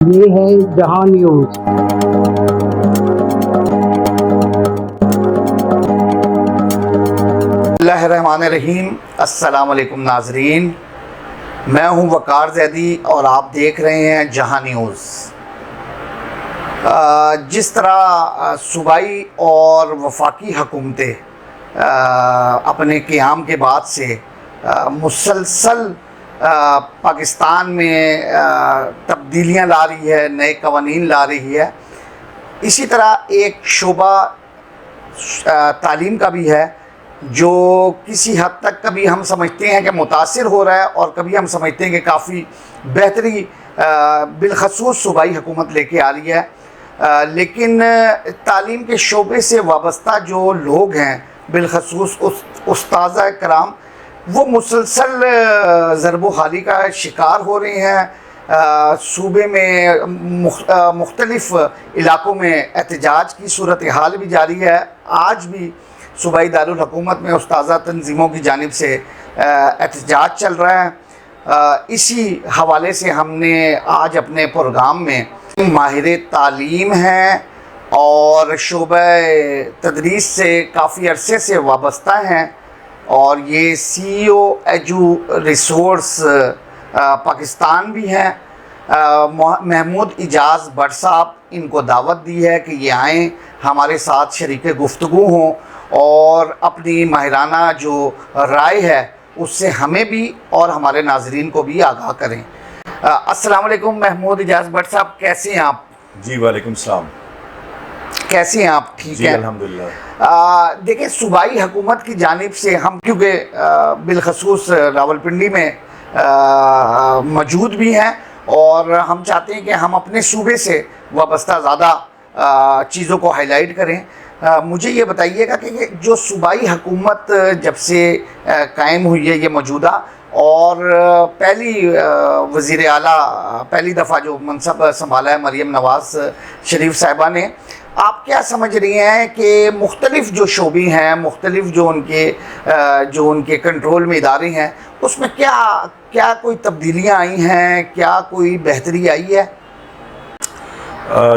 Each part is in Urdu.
یہ ہے جہاں نیوز۔ بسم اللہ الرحمن الرحیم۔ السلام علیکم ناظرین، میں ہوں وقار زیدی اور آپ دیکھ رہے ہیں جہاں نیوز۔ جس طرح صوبائی اور وفاقی حکومتیں اپنے قیام کے بعد سے مسلسل پاکستان میں تبدیلیاں لا رہی ہے، نئے قوانین لا رہی ہے، اسی طرح ایک شعبہ تعلیم کا بھی ہے جو کسی حد تک کبھی ہم سمجھتے ہیں کہ متاثر ہو رہا ہے اور کبھی ہم سمجھتے ہیں کہ کافی بہتری بالخصوص صوبائی حکومت لے کے آ رہی ہے۔ لیکن تعلیم کے شعبے سے وابستہ جو لوگ ہیں، بالخصوص استاذہ کرام، وہ مسلسل ضرب و حالی کا شکار ہو رہے ہیں۔ صوبے میں مختلف علاقوں میں احتجاج کی صورتحال بھی جاری ہے۔ آج بھی صوبائی دارالحکومت میں استاذہ تنظیموں کی جانب سے احتجاج چل رہا ہے۔ اسی حوالے سے ہم نے آج اپنے پروگرام میں ماہر تعلیم ہیں اور شعبہ تدریس سے کافی عرصے سے وابستہ ہیں، اور یہ سی او ایجو ریسورس پاکستان بھی ہیں، محمود اجاز بٹ صاحب، ان کو دعوت دی ہے کہ یہ آئیں، ہمارے ساتھ شریک گفتگو ہوں اور اپنی ماہرانہ جو رائے ہے اس سے ہمیں بھی اور ہمارے ناظرین کو بھی آگاہ کریں۔ السلام علیکم محمود اجاز بٹ صاحب، کیسے ہیں آپ؟ جی وعلیکم السلام، کیسے ہیں آپ؟ ٹھیک جی ہیں الحمدللہ۔ دیکھیں، صوبائی حکومت کی جانب سے ہم کیونکہ بالخصوص راولپنڈی میں موجود بھی ہیں اور ہم چاہتے ہیں کہ ہم اپنے صوبے سے وابستہ زیادہ چیزوں کو ہائی لائٹ کریں۔ مجھے یہ بتائیے گا کہ جو صوبائی حکومت جب سے قائم ہوئی ہے یہ موجودہ، اور پہلی وزیر اعلیٰ پہلی دفعہ جو منصب سنبھالا ہے مریم نواز شریف صاحبہ نے، آپ کیا سمجھ رہی ہیں کہ مختلف جو شعبے ہیں، مختلف جو ان کے کنٹرول میں ادارے ہیں، اس میں کیا کوئی تبدیلیاں آئی ہیں، کیا کوئی بہتری آئی ہے؟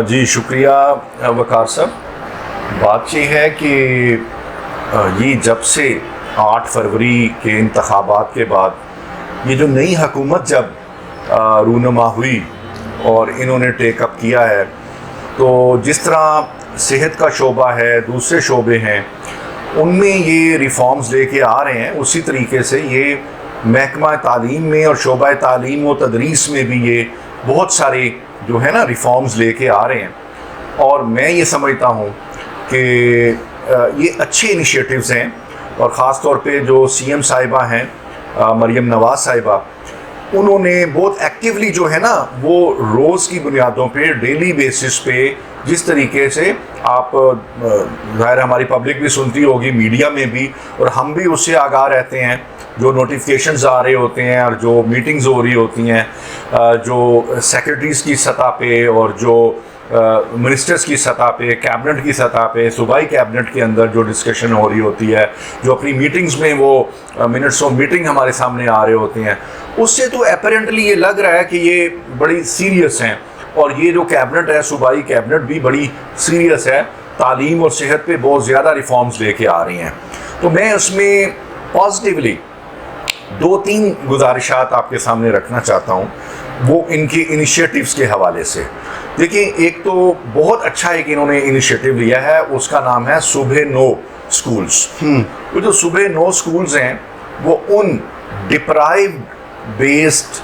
جی شکریہ وقار صاحب۔ بات یہ ہے کہ یہ جب سے 8 فروری کے انتخابات کے بعد یہ جو نئی حکومت جب رونما ہوئی اور انہوں نے ٹیک اپ کیا ہے، تو جس طرح صحت کا شعبہ ہے، دوسرے شعبے ہیں، ان میں یہ ریفارمز لے کے آ رہے ہیں، اسی طریقے سے یہ محکمہ تعلیم میں اور شعبہ تعلیم و تدریس میں بھی یہ بہت سارے جو ہے نا ریفارمز لے کے آ رہے ہیں، اور میں یہ سمجھتا ہوں کہ یہ اچھے انیشیٹوز ہیں، اور خاص طور پہ جو سی ایم صاحبہ ہیں مریم نواز صاحبہ، انہوں نے بہت ایکٹیولی جو ہے نا وہ روز کی بنیادوں پہ، ڈیلی بیسس پہ، جس طریقے سے آپ ظاہر ہماری پبلک بھی سنتی ہوگی، میڈیا میں بھی، اور ہم بھی اس سے آگاہ رہتے ہیں، جو نوٹیفیکیشنز آ رہے ہوتے ہیں اور جو میٹنگز ہو رہی ہوتی ہیں، جو سیکرٹریز کی سطح پہ اور جو منسٹرز کی سطح پہ، کیبنٹ کی سطح پہ، صوبائی کیبنٹ کے اندر جو ڈسکشن ہو رہی ہوتی ہے، جو اپنی میٹنگز میں وہ منٹس آف میٹنگ ہمارے سامنے آ رہے ہوتے ہیں، اس سے تو اپیرنٹلی یہ لگ رہا ہے کہ یہ بڑی سیریس ہیں، اور یہ جو کیبنٹ ہے، صوبائی کیبنٹ بھی بڑی سیریس ہے، تعلیم اور صحت پہ بہت زیادہ ریفارمز لے کے آ رہی ہیں۔ تو میں اس میں پازیٹیولی 2-3 گزارشات آپ کے سامنے رکھنا چاہتا ہوں، وہ ان کے انیشیٹوز کے حوالے سے۔ دیکھیں، ایک تو بہت اچھا ایک انہوں نے انیشیٹو لیا ہے، اس کا نام ہے صبح 9 سکولز۔ وہ جو صبح 9 سکولز ہیں، وہ ان ڈپرائیوڈ بیسڈ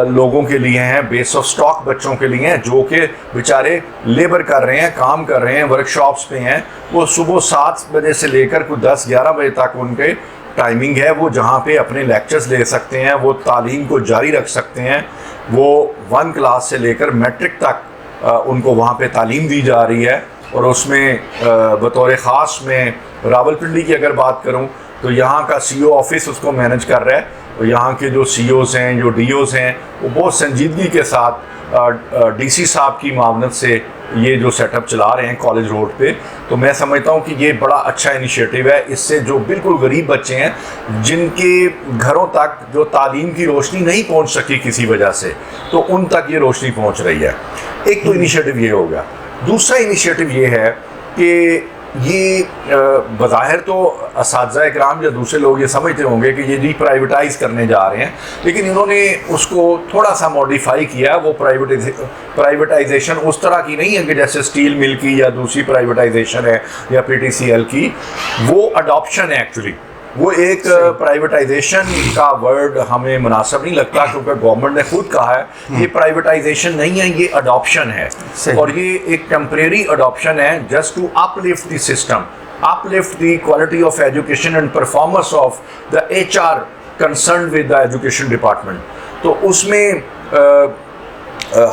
لوگوں کے لیے ہیں، بیس آف سٹاک بچوں کے لیے ہیں، جو کہ بیچارے لیبر کر رہے ہیں، کام کر رہے ہیں، ورک شاپس پہ ہیں، وہ صبح 7 بجے سے لے کر کوئی 10-11 بجے تک ان کے ٹائمنگ ہے، وہ جہاں پہ اپنے لیکچرز لے سکتے ہیں، وہ تعلیم کو جاری رکھ سکتے ہیں، وہ 1 کلاس سے لے کر میٹرک تک ان کو وہاں پہ تعلیم دی جا رہی ہے۔ اور اس میں بطور خاص میں راولپنڈی کی اگر بات کروں تو یہاں کا سی او آفس اس کو مینج کر رہا ہے، یہاں کے جو سی اوز ہیں, جو ڈی اوز ہیں, وہ بہت سنجیدگی کے ساتھ ڈی سی صاحب کی معاونت سے یہ جو سیٹ اپ چلا رہے ہیں کالج روڈ پہ. تو میں سمجھتا ہوں کہ یہ بڑا اچھا انیشیٹو ہے. اس سے جو بالکل غریب بچے ہیں جن کے گھروں تک جو تعلیم کی روشنی نہیں پہنچ سکی کسی وجہ سے, تو ان تک یہ روشنی پہنچ رہی ہے. ایک تو انیشیٹو یہ ہوگا. دوسرا انیشیٹو یہ ہے کہ یہ بظاہر تو اساتذہ اکرام یا دوسرے لوگ یہ سمجھتے ہوں گے کہ یہ ری پرائیویٹائز کرنے جا رہے ہیں, لیکن انہوں نے اس کو تھوڑا سا موڈیفائی کیا. وہ پرائیویٹائزیشن اس طرح کی نہیں ہے کہ جیسے اسٹیل مل کی یا دوسری پرائیویٹائزیشن ہے یا پی ٹی سی ایل کی. وہ اڈاپشن ہے ایکچولی. وہ ایک پرائیویٹائزیشن کا ورڈ ہمیں مناسب نہیں لگتا, کیونکہ گورنمنٹ نے خود کہا ہے یہ پرائیویٹائزیشن نہیں ہے, یہ اڈاپشن ہے. اور یہ ایک ٹیمپریری اڈاپشن ہے just to uplift the system, uplift the quality of education and performance of the HR concerned with the education department. تو اس میں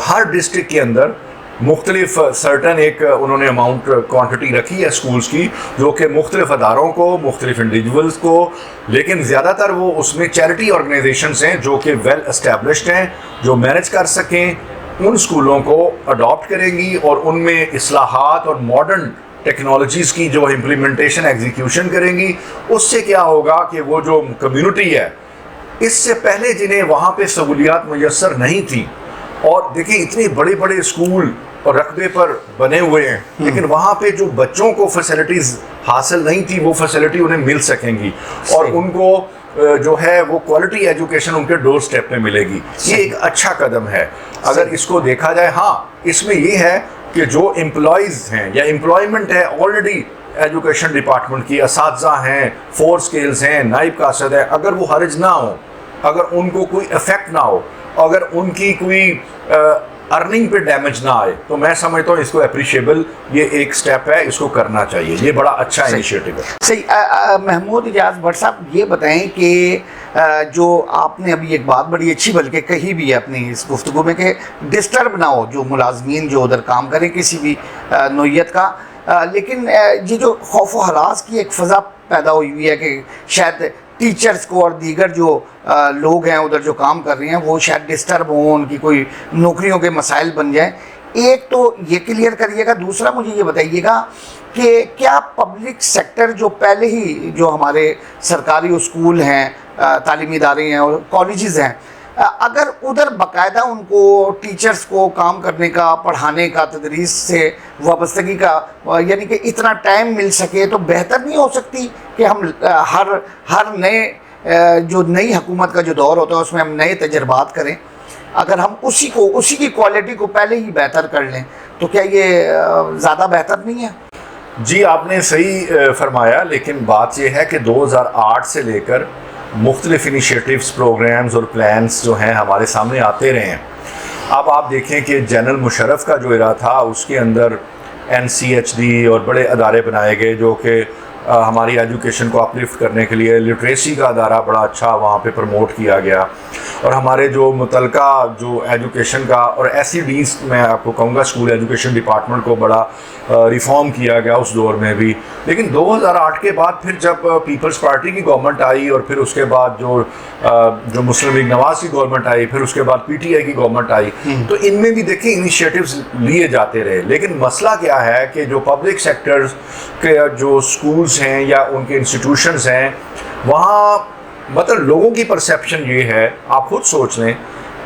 ہر ڈسٹرکٹ کے اندر مختلف سرٹن ایک انہوں نے اماؤنٹ کوانٹٹی رکھی ہے اسکولز کی, جو کہ مختلف اداروں کو, مختلف انڈیویجولز کو, لیکن زیادہ تر وہ اس میں چیریٹی آرگنائزیشنز ہیں جو کہ ویل اسٹیبلشڈ ہیں, جو مینیج کر سکیں. ان اسکولوں کو اڈاپٹ کریں گی اور ان میں اصلاحات اور ماڈرن ٹیکنالوجیز کی جو امپلیمنٹیشن ایگزیکیوشن کریں گی. اس سے کیا ہوگا کہ وہ جو کمیونٹی ہے, اس سے پہلے جنہیں وہاں پہ سہولیات میسر نہیں تھیں, اور دیکھیں اتنے بڑے بڑے اسکول اور رقبے پر بنے ہوئے ہیں, لیکن وہاں پہ جو بچوں کو فیسلٹیز حاصل نہیں تھی وہ فیسلٹی انہیں مل سکیں گی, اور ان کو جو ہے وہ کوالٹی ایجوکیشن ان کے ڈور سٹیپ پہ ملے گی. یہ ایک اچھا قدم ہے اگر اس کو دیکھا جائے. ہاں اس میں یہ ہے کہ جو امپلائیز ہیں یا امپلائمنٹ ہے آلریڈی ایجوکیشن ڈپارٹمنٹ کی, اساتذہ ہیں, فور اسکیلز ہیں, نائب قاصد ہیں, اگر وہ حرج نہ ہوں, اگر ان کو کوئی افیکٹ نہ ہو, اگر ان کی کوئی ارننگ پہ ڈیمیج نہ آئے, تو میں سمجھتا ہوں اس کو اپریشیبل یہ ایک سٹیپ ہے, اس کو کرنا چاہیے. یہ بڑا اچھا انیشیٹو ہے. صحیح. محمود اجاز بٹ صاحب یہ بتائیں کہ جو آپ نے ابھی ایک بات بڑی اچھی بلکہ کہی بھی ہے اپنی اس گفتگو میں کہ ڈسٹرب نہ ہو جو ملازمین جو ادھر کام کریں کسی بھی نوعیت کا, لیکن یہ جو خوف و ہراس کی ایک فضا پیدا ہوئی ہے کہ شاید ٹیچرز کو اور دیگر جو لوگ ہیں ادھر جو کام کر رہے ہیں وہ شاید ڈسٹرب ہوں, ان کی کوئی نوکریوں کے مسائل بن جائیں. ایک تو یہ کلیئر کریے گا. دوسرا مجھے یہ بتائیے گا کہ کیا پبلک سیکٹر جو پہلے ہی جو ہمارے سرکاری اسکول ہیں, تعلیمی ادارے ہیں اور کالجز ہیں, اگر ادھر باقاعدہ ان کو ٹیچرز کو کام کرنے کا, پڑھانے کا, تدریس سے وابستگی کا یعنی کہ اتنا ٹائم مل سکے, تو بہتر نہیں ہو سکتی کہ ہم ہر نئے جو نئی حکومت کا جو دور ہوتا ہے اس میں ہم نئے تجربات کریں. اگر ہم اسی کی کوالٹی کو پہلے ہی بہتر کر لیں تو کیا یہ زیادہ بہتر نہیں ہے؟ جی آپ نے صحیح فرمایا, لیکن بات یہ ہے کہ 2008 سے لے کر مختلف انیشیٹیوز, پروگرامز اور پلانز جو ہیں ہمارے سامنے آتے رہے ہیں. اب آپ دیکھیں کہ جنرل مشرف کا جو ایرا تھا اس کے اندر NCHD اور بڑے ادارے بنائے گئے جو کہ ہماری ایجوکیشن کو اپلفٹ کرنے کے لیے. لٹریسی کا ادارہ بڑا اچھا وہاں پہ پروموٹ کیا گیا, اور ہمارے جو متعلقہ جو ایجوکیشن کا اور SEDs میں آپ کو کہوں گا اسکول ایجوکیشن ڈپارٹمنٹ کو بڑا ریفارم کیا گیا اس دور میں بھی. لیکن 2008 کے بعد پھر جب پیپلز پارٹی کی گورنمنٹ آئی, اور پھر اس کے بعد جو مسلم لیگ نواز کی گورنمنٹ آئی, پھر اس کے بعد PTI کی گورنمنٹ آئی, تو ان میں بھی دیکھیں انیشیٹیوز لیے جاتے رہے. لیکن مسئلہ کیا ہے کہ جو پبلک سیکٹرز کے جو اسکولز ہیں یا ان کے انسٹیٹیوشنز ہیں, وہاں مطلب لوگوں کی پرسیپشن یہ ہے, آپ خود سوچ لیں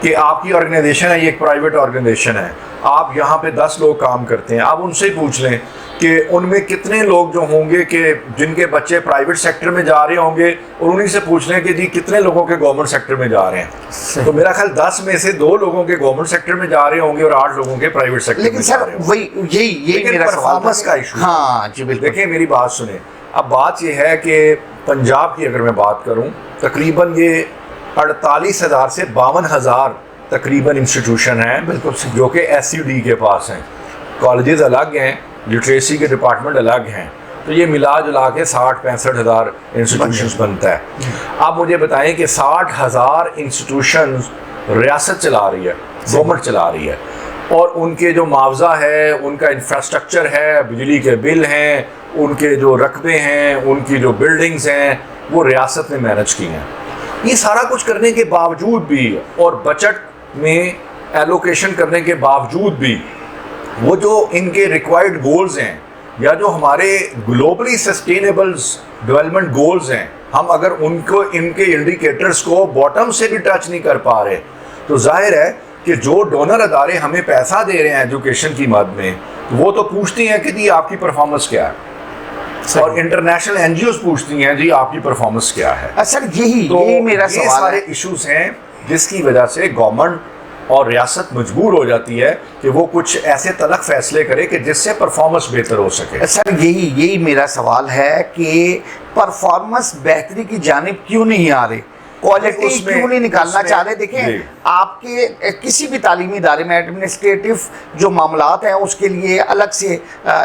کہ آپ کی آرگنائزیشن ہے, یہ ایک پرائیویٹ آرگنائزیشن ہے, آپ یہاں پہ 10 لوگ کام کرتے ہیں. آپ ان سے پوچھ لیں کہ ان میں کتنے لوگ جو ہوں گے کہ جن کے بچے پرائیویٹ سیکٹر میں جا رہے ہوں گے, اور انہیں سے پوچھ لیں کہ جی کتنے لوگوں کے گورنمنٹ سیکٹر میں جا رہے ہیں, تو میرا خیال 10 میں سے 2 لوگوں کے گورنمنٹ سیکٹر میں جا رہے ہوں گے اور 8 لوگوں کے پرائیویٹ سیکٹر میں جا رہے ہوں گے. یہی میرا پرفارمنس کا ایشو. ہاں جی بالکل. دیکھیں میری بات سنیں. اب بات یہ ہے کہ پنجاب کی اگر میں بات کروں, تقریباً یہ 48,000 سے 52,000 تقریباً انسٹیٹیوشن ہیں جو کہ SED کے پاس ہیں. کالجز الگ ہیں, لٹریسی کے ڈپارٹمنٹ الگ ہیں, تو یہ ملا جلا کے 60-65,000 انسٹیٹیوشنز بنتا ہے. آپ مجھے بتائیں کہ 60,000 انسٹیٹیوشنز ریاست چلا رہی ہے, گورنمنٹ چلا رہی ہے, اور ان کے جو معاوضہ ہے, ان کا انفراسٹرکچر ہے, بجلی کے بل ہیں, ان کے جو رقبے ہیں, ان کی جو بلڈنگز ہیں, وہ ریاست نے مینج کی ہیں. یہ سارا کچھ کرنے کے باوجود بھی اور بجٹ میں ایلوکیشن کرنے کے باوجود بھی وہ جو ان کے ریکوائرڈ گولز ہیں یا جو ہمارے گلوبلی سسٹینیبل ڈیولپمنٹ گولز ہیں، ہم اگر ان کے انڈیکیٹرز کو باٹم سے بھی ٹچ نہیں کر پا رہے، تو ظاہر ہے کہ جو ڈونر ادارے ہمیں پیسہ دے رہے ہیں ایجوکیشن کی مد میں، وہ تو پوچھتی ہیں کہ جی آپ کی پرفارمنس کیا ہے، اور انٹرنیشنل این جی اوز پوچھتی ہیں جی آپ کی پرفارمنس کیا ہے۔ سر یہی میرا سوال ہے۔ یہ سارے ایشوز ہیں جس کی وجہ سے گورنمنٹ اور ریاست مجبور ہو جاتی ہے کہ وہ کچھ ایسے تلخ فیصلے کرے کہ جس سے پرفارمنس بہتر ہو سکے۔ سر یہی میرا سوال ہے کہ پرفارمنس بہتری کی جانب کیوں نہیں آ رہی، کوالٹی کیوں نہیں نکالنا چاہ رہے؟ دیکھیں آپ کے کسی بھی تعلیمی ادارے میں ایڈمنسٹریٹو جو معاملات ہیں اس کے لیے الگ سے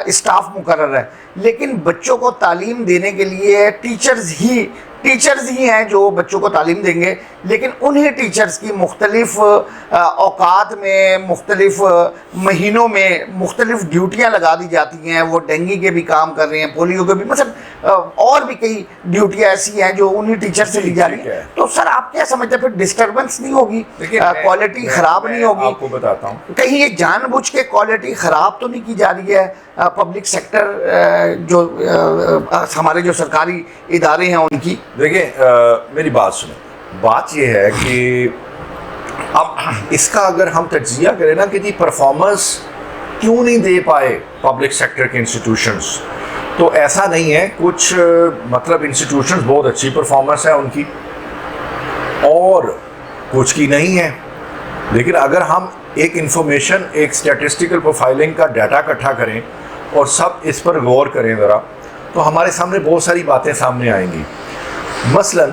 اسٹاف مقرر ہے، لیکن بچوں کو تعلیم دینے کے لیے ٹیچرز ہی ہیں جو بچوں کو تعلیم دیں گے، لیکن انہیں ٹیچرز کی مختلف اوقات میں، مختلف مہینوں میں مختلف ڈیوٹیاں لگا دی جاتی ہیں۔ وہ ڈینگی کے بھی کام کر رہے ہیں، پولیو کے بھی، مثلا اور بھی کئی ڈیوٹیاں ایسی ہیں جو انہیں ٹیچر سے لی جا رہی ہیں۔ تو سر آپ کیا سمجھتے ہیں پھر ڈسٹربنس نہیں ہوگی، کوالٹی خراب نہیں ہوگی؟ آپ کو بتاتا ہوں، کہیں یہ جان بوجھ کے کوالٹی خراب تو نہیں کی جا رہی ہے پبلک سیکٹر جو ہمارے جو سرکاری ادارے ہیں ان کی؟ دیکھیں میری بات سنیں، بات یہ ہے کہ اب اس کا اگر ہم تجزیہ کریں نا کہ جی پرفارمنس کیوں نہیں دے پائے پبلک سیکٹر کے انسٹیٹیوشنز، تو ایسا نہیں ہے، کچھ مطلب انسٹیٹیوشنز بہت اچھی پرفارمنس ہے ان کی اور کچھ کی نہیں ہے۔ لیکن اگر ہم ایک انفارمیشن، ایک اسٹیٹسٹیکل پروفائلنگ کا ڈیٹا اکٹھا کریں اور سب اس پر غور کریں ذرا، تو ہمارے سامنے بہت ساری باتیں سامنے آئیں گی۔ مثلاً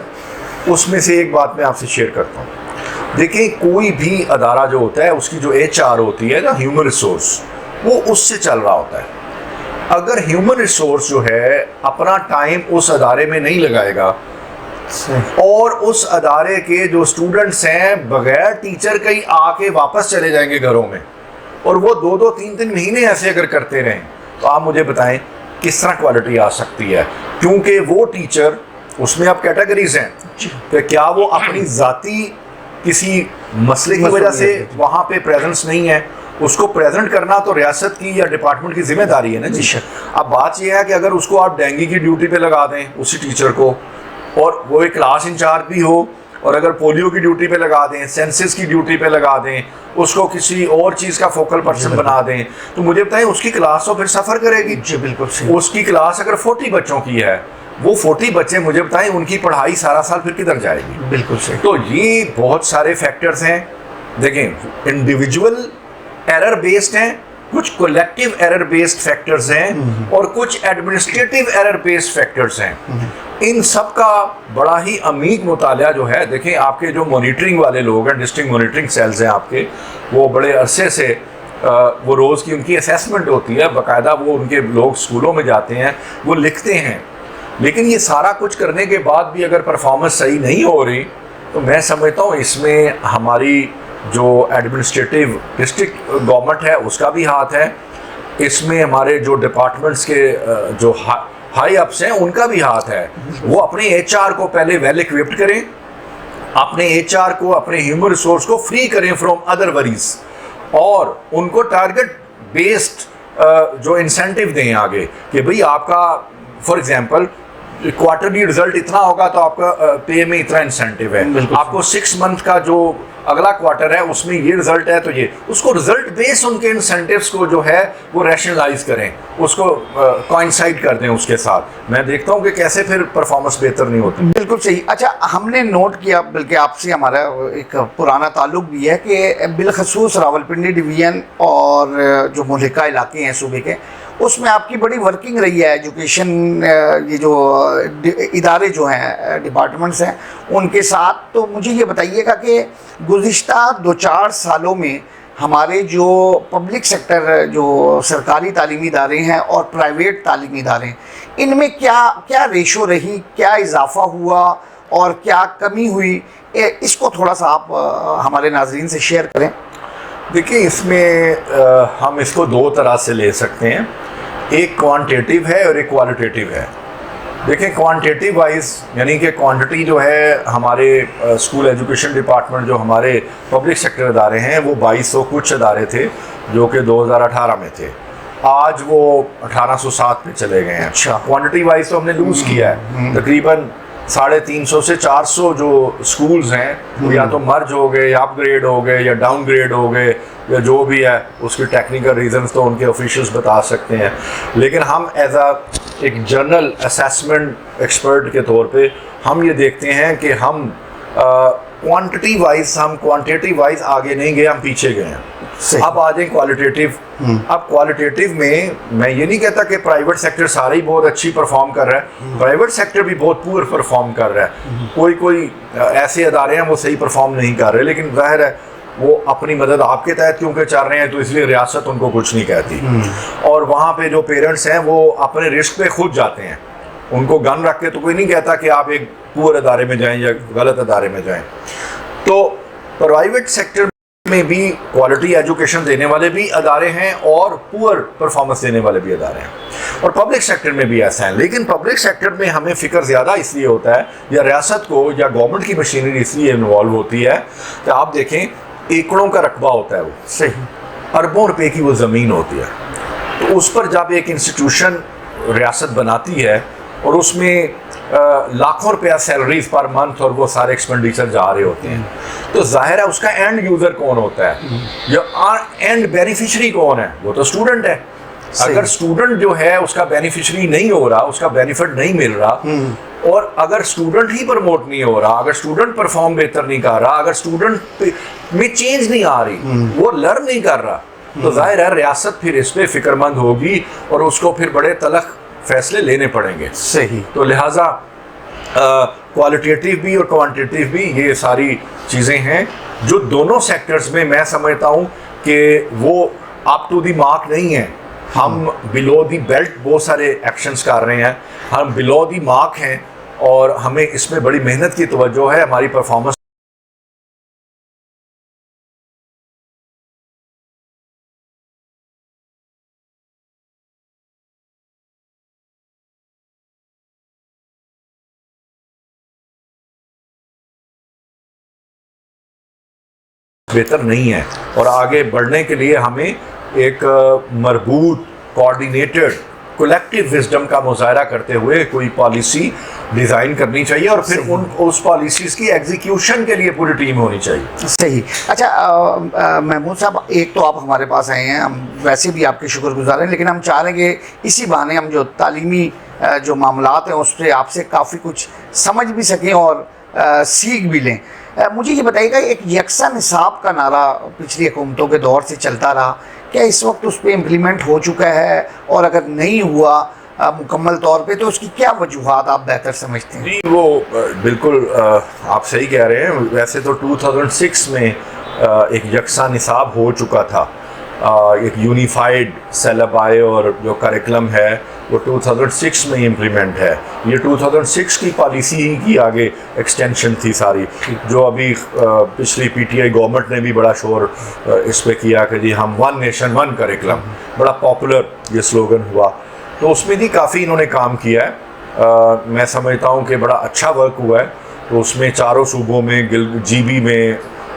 اس میں سے ایک بات میں آپ سے شیئر کرتا ہوں۔ دیکھیں کوئی بھی ادارہ جو ہوتا ہے اس کی جو ایچ آر ہوتی ہے نا، ہیومن ریسورس، وہ اس سے چل رہا ہوتا ہے۔ اگر ہیومن ریسورس جو ہے اپنا ٹائم اس ادارے میں نہیں لگائے گا اور اس ادارے کے جو اسٹوڈنٹس ہیں بغیر ٹیچر کے ہی آ کے واپس چلے جائیں گے گھروں میں، اور وہ 2-2 3-3 مہینے ایسے اگر کرتے رہیں، تو آپ مجھے بتائیں کس طرح کوالٹی آ سکتی ہے؟ کیونکہ وہ ٹیچر، اس میں اب کیٹیگریز ہیں کہ کیا وہ اپنی ذاتی کسی مسئلے کی وجہ سے وہاں پہ پریزنس نہیں ہے، اس کو پریزنٹ کرنا تو ریاست کی یا ڈپارٹمنٹ کی ذمہ داری ہے نا جی۔ اب بات یہ ہے کہ اگر اس کو آپ ڈینگی کی ڈیوٹی پہ لگا دیں اسی ٹیچر کو، اور وہ ایک کلاس انچارج بھی ہو، اور اگر پولیو کی ڈیوٹی پہ لگا دیں، سینسس کی ڈیوٹی پہ لگا دیں، اس کو کسی اور چیز کا فوکل پرسن بنا دیں، تو مجھے بتائیں اس کی کلاس تو پھر سفر کرے گی۔ جی بالکل صحیح۔ اس کی کلاس اگر 40 بچوں کی ہے، وہ 40 بچے مجھے بتائیں ان کی پڑھائی سارا سال پھر کدھر جائے گی؟ بالکل صحیح۔ تو یہ بہت سارے فیکٹرز ہیں۔ دیکھیں انڈیویجول ایرر بیسڈ ہیں، کچھ کولیکٹیو ایرر بیسڈ فیکٹرز ہیں، اور کچھ ایڈمنسٹریٹو ایرر بیسڈ فیکٹرز ہیں۔ ان سب کا بڑا ہی عمیق مطالعہ جو ہے، دیکھیں آپ کے جو مانیٹرنگ والے لوگ ہیں، ڈسٹرکٹ مانیٹرنگ سیلز ہیں آپ کے، وہ بڑے عرصے سے وہ روز کی ان کی اسیسمنٹ ہوتی ہے، باقاعدہ وہ ان کے لوگ اسکولوں میں جاتے ہیں، وہ لکھتے ہیں۔ لیکن یہ سارا کچھ کرنے کے بعد بھی اگر پرفارمنس صحیح نہیں ہو رہی، تو میں سمجھتا ہوں اس میں ہماری جو ایڈمنسٹریٹو ڈسٹرکٹ گورنمنٹ ہے اس کا بھی ہاتھ ہے، اس میں ہمارے جو ڈپارٹمنٹس کے جو ہائی اپس ہیں ان کا بھی ہاتھ ہے۔ وہ اپنے ایچ آر کو پہلے ویل اکوپڈ کریں، اپنے ایچ آر کو، اپنے ہیومن ریسورس کو فری کریں فرام ادر وریز، اور ان کو ٹارگٹ بیسڈ جو انسینٹیو دیں آگے کہ بھئی آپ کا فار ایگزامپل کوارٹرلی رزلٹ اتنا ہوگا تو آپ کا پے میں اتنا انسینٹیو ہے، آپ کو 6 منتھ کا جو اگلا کوارٹر ہے اس میں یہ رزلٹ ہے تو یہ، اس کو رزلٹ بیس ان کے انسینٹیوز کو جو ہے وہ ریشنلائز کریں، اس کو کوائنسائڈ کر دیں اس کے ساتھ۔ میں دیکھتا ہوں کہ کیسے پھر پرفارمنس بہتر نہیں ہوتی۔ بالکل صحیح۔ اچھا ہم نے نوٹ کیا، بلکہ آپ سے ہمارا ایک پرانا تعلق بھی ہے، کہ بالخصوص راولپنڈی ڈویژن اور جو ملحقہ علاقے ہیں صوبے کے، اس میں آپ کی بڑی ورکنگ رہی ہے ایجوکیشن، یہ جو ادارے جو ہیں، ڈپارٹمنٹس ہیں ان کے ساتھ۔ تو مجھے یہ بتائیے گا کہ گزشتہ 2-4 سالوں میں ہمارے جو پبلک سیکٹر جو سرکاری تعلیمی ادارے ہیں اور پرائیویٹ تعلیمی ادارے ہیں، ان میں کیا ریشو رہی، کیا اضافہ ہوا اور کیا کمی ہوئی؟ اس کو تھوڑا سا آپ ہمارے ناظرین سے شیئر کریں۔ دیکھیں اس میں ہم اس کو 2 طرح سے لے سکتے ہیں، ایک کوانٹیٹیو ہے اور ایک کوالٹیٹیو ہے۔ دیکھیں کوانٹیٹیو وائز یعنی کہ کوانٹٹی جو ہے ہمارے اسکول ایجوکیشن ڈپارٹمنٹ جو ہمارے پبلک سیکٹر ادارے ہیں وہ 2200 کچھ ادارے تھے جو کہ 2018 میں تھے، آج وہ 1807 پہ چلے گئے ہیں. اچھا. کوانٹٹی وائز تو ہم نے لوز کیا ہے، تقریباً 350 سے 400 جو اسکولز ہیں وہ یا تو مرج ہو گئے یا اپ گریڈ ہو گئے یا ڈاؤن گریڈ ہو گئے یا جو بھی ہے، اس کی ٹیکنیکل ریزنز تو ان کے آفیشلز بتا سکتے ہیں. لیکن ہم ایز ایک جنرل اسیسمنٹ ایکسپرٹ کے طور پہ ہم یہ دیکھتے ہیں کہ ہم کوانٹٹی وائز ہم کوانٹیٹیو وائز آگے نہیں گئے، ہم پیچھے گئے ہیں. اب آ جائیں کوالٹیٹیو. اب کوالٹیٹیو میں یہ نہیں کہتا کہ پرائیویٹ سیکٹر سارے ہی بہت اچھی پرفارم کر رہا ہے، پرائیویٹ سیکٹر بھی بہت پور پرفارم کر رہا ہے. کوئی ایسے ادارے ہیں وہ صحیح پرفارم نہیں کر رہے، لیکن ظاہر ہے وہ اپنی مدد آپ کے تحت کیونکہ چل رہے ہیں تو اس لیے ریاست ان کو کچھ نہیں کہتی. اور وہاں پہ جو پیرنٹس ہیں وہ اپنے رسک پہ خود جاتے ہیں، ان کو گن رکھ کے تو کوئی نہیں کہتا کہ آپ ایک پور ادارے میں جائیں یا غلط ادارے میں جائیں. تو پرائیویٹ سیکٹر میں بھی کوالٹی ایجوکیشن دینے والے بھی ادارے ہیں اور پور پرفارمنس دینے والے بھی ادارے ہیں، اور پبلک سیکٹر میں بھی ایسا ہے. لیکن پبلک سیکٹر میں ہمیں فکر زیادہ اس لیے ہوتا ہے یا ریاست کو یا گورنمنٹ کی مشینری اس لیے انوالو ہوتی ہے کہ آپ دیکھیں ایکڑوں کا رقبہ ہوتا ہے، وہ صحیح اربوں روپے کی وہ زمین ہوتی ہے. تو اس پر جب ایک انسٹیٹیوشن ریاست بناتی ہے اور اس میں لاکھوں روپیہ سیلریز پر منتھ اور وہ سارے ایکسپینڈیچر جا رہے ہوتے ہیں، تو ظاہر ہے اس کا اینڈ یوزر کون ہوتا ہے یا اینڈ بینیفیشری کون ہے؟ وہ تو اسٹوڈنٹ ہے. اگر اسٹوڈنٹ جو ہے اس کا بینیفیشری نہیں ہو رہا، اس کا بینیفٹ نہیں مل رہا، اور اگر اسٹوڈنٹ ہی پروموٹ نہیں ہو رہا، اگر اسٹوڈنٹ پرفارم بہتر نہیں کر رہا، اگر اسٹوڈنٹ میں چینج نہیں آ رہی، وہ لرن نہیں کر رہا، تو ظاہر ہے ریاست پھر اس پہ فکر مند ہوگی اور اس کو پھر بڑے تلخ فیصلے لینے پڑیں گے. صحیح. تو لہٰذا کوالٹیٹیو بھی اور کوانٹیٹیو بھی یہ ساری چیزیں ہیں جو دونوں سیکٹرز میں میں سمجھتا ہوں کہ وہ اپ ٹو دی مارک نہیں ہیں. ہم بلو دی بیلٹ بہت سارے ایکشنز کر رہے ہیں، ہم بلو دی مارک ہیں اور ہمیں اس میں بڑی محنت کی توجہ ہے. ہماری پرفارمنس بہتر نہیں ہے، اور آگے بڑھنے کے لیے ہمیں ایک مربوط کوآرڈینیٹڈ کولیکٹیو وزڈم کا مظاہرہ کرتے ہوئے کوئی پالیسی ڈیزائن کرنی چاہیے اور پھر اس پالیسیز کی ایگزیکیوشن کے لیے پوری ٹیم ہونی چاہیے. صحیح. اچھا محمود صاحب، ایک تو آپ ہمارے پاس آئے ہیں، ہم ویسے بھی آپ کے شکر گزار ہیں، لیکن ہم چاہ رہے ہیں کہ اسی بہانے ہم جو تعلیمی جو معاملات ہیں اس سے آپ سے کافی کچھ سمجھ بھی سکیں اور سیکھ بھی لیں. مجھے یہ بتائیے گا، ایک یکساں نصاب کا نعرہ پچھلی حکومتوں کے دور سے چلتا رہا، کیا اس وقت اس پہ امپلیمنٹ ہو چکا ہے؟ اور اگر نہیں ہوا مکمل طور پہ تو اس کی کیا وجوہات آپ بہتر سمجھتے ہیں؟ جی وہ بالکل آپ صحیح کہہ رہے ہیں. ویسے تو 2006 میں ایک یکساں نصاب ہو چکا تھا، ایک یونیفائڈ سیلب آئے اور جو کریکلم ہے وہ 2006 میں امپلیمنٹ ہے. یہ 2006 کی پالیسی ہی کی آگے ایکسٹینشن تھی ساری، جو ابھی پچھلی پی ٹی آئی گورنمنٹ نے بھی بڑا شور اس پہ کیا کہ جی ہم ون نیشن ون کریکلم، بڑا پاپولر یہ سلوگن ہوا. تو اس میں بھی کافی انہوں نے کام کیا ہے. میں سمجھتا ہوں کہ بڑا اچھا ورک ہوا ہے. تو اس میں چاروں صوبوں میں جی بی میں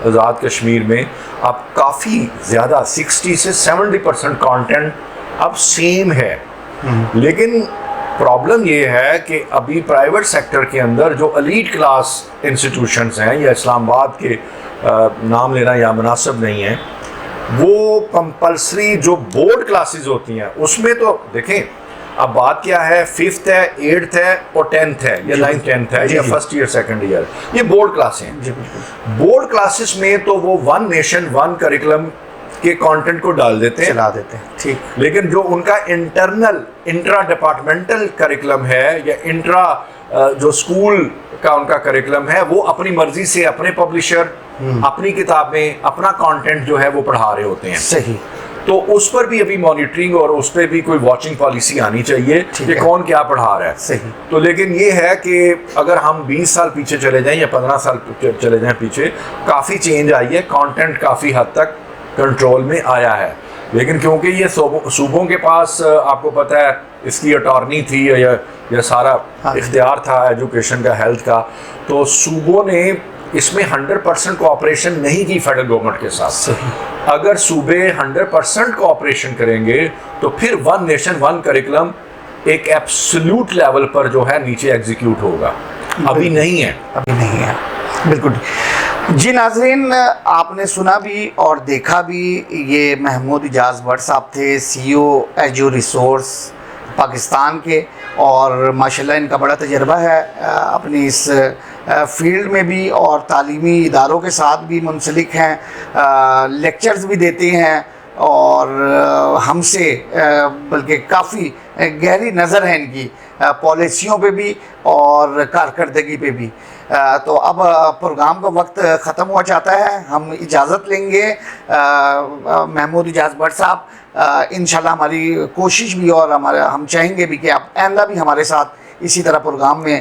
آزاد کشمیر میں اب کافی زیادہ 60 سے 70% کانٹینٹ اب سیم ہے. لیکن پرابلم یہ ہے کہ ابھی پرائیویٹ سیکٹر کے اندر جو الیٹ کلاس انسٹیٹیوشنز ہیں، یا اسلام آباد کے نام لینا یا مناسب نہیں ہے، وہ کمپلسری جو بورڈ کلاسز ہوتی ہیں اس میں تو دیکھیں اب بات کیا ہے، 5th ہے، 8th ہے اور 10th ہے یا 9th 10th ہے یا فرسٹ ایئر سیکنڈ ایئر، یہ بورڈ کلاسیں ہیں. بورڈ کلاسز میں تو وہ ون نیشن ون کریکلم کے کانٹینٹ کو ڈال دیتے ہیں، چلا دیتے ہیں. ٹھیک. لیکن جو ان کا انٹرا ڈپارٹمنٹل کریکلم ہے یا انٹرا جو اسکول کا ان کا کریکلم ہے، وہ اپنی مرضی سے اپنے پبلشر اپنی کتابیں اپنا کانٹینٹ جو ہے وہ پڑھا رہے ہوتے ہیں. صحیح. تو اس پر بھی ابھی مانیٹرنگ اور اس پہ بھی کوئی واچنگ پالیسی آنی چاہیے کہ کون کیا پڑھا رہا ہے. صحیح. تو لیکن یہ ہے کہ اگر ہم 20 سال پیچھے چلے جائیں یا 15 سال چلے جائیں پیچھے، کافی چینج آئی ہے، کانٹینٹ کافی حد تک کنٹرول میں آیا ہے. لیکن کیونکہ یہ صوبوں کے پاس آپ کو پتہ ہے اس کی اٹارنی تھی یا سارا اختیار تھا ایجوکیشن کا، ہیلتھ کا، تو صوبوں نے اس میں 100% کوآپریشن نہیں کی فیڈرل گورنمنٹ کے ساتھ. اگر صوبے 100% کوآپریشن کریں گے تو پھر ون نیشن ون کریکولم ایک ایبسلیوٹ لیول پر جو ہے نیچے ایگزیکیوٹ ہوگا. ابھی نہیں ہے. بالکل. جی ناظرین، آپ نے سنا بھی اور دیکھا بھی، یہ محمود اجاز بٹ صاحب تھے، سی او ایجو ریسورس پاکستان کے، اور ماشاءاللہ ان کا بڑا تجربہ ہے اپنی اس فیلڈ میں بھی، اور تعلیمی اداروں کے ساتھ بھی منسلک ہیں، لیکچرز بھی دیتے ہیں، اور ہم سے بلکہ کافی گہری نظر ہے ان کی پالیسیوں پہ بھی اور کارکردگی پہ بھی. تو اب پروگرام کا وقت ختم ہوا چاہتا ہے، ہم اجازت لیں گے. محمود اجاز بٹ صاحب، انشاءاللہ ہماری کوشش بھی اور ہم چاہیں گے بھی کہ آپ آئندہ بھی ہمارے ساتھ اسی طرح پروگرام میں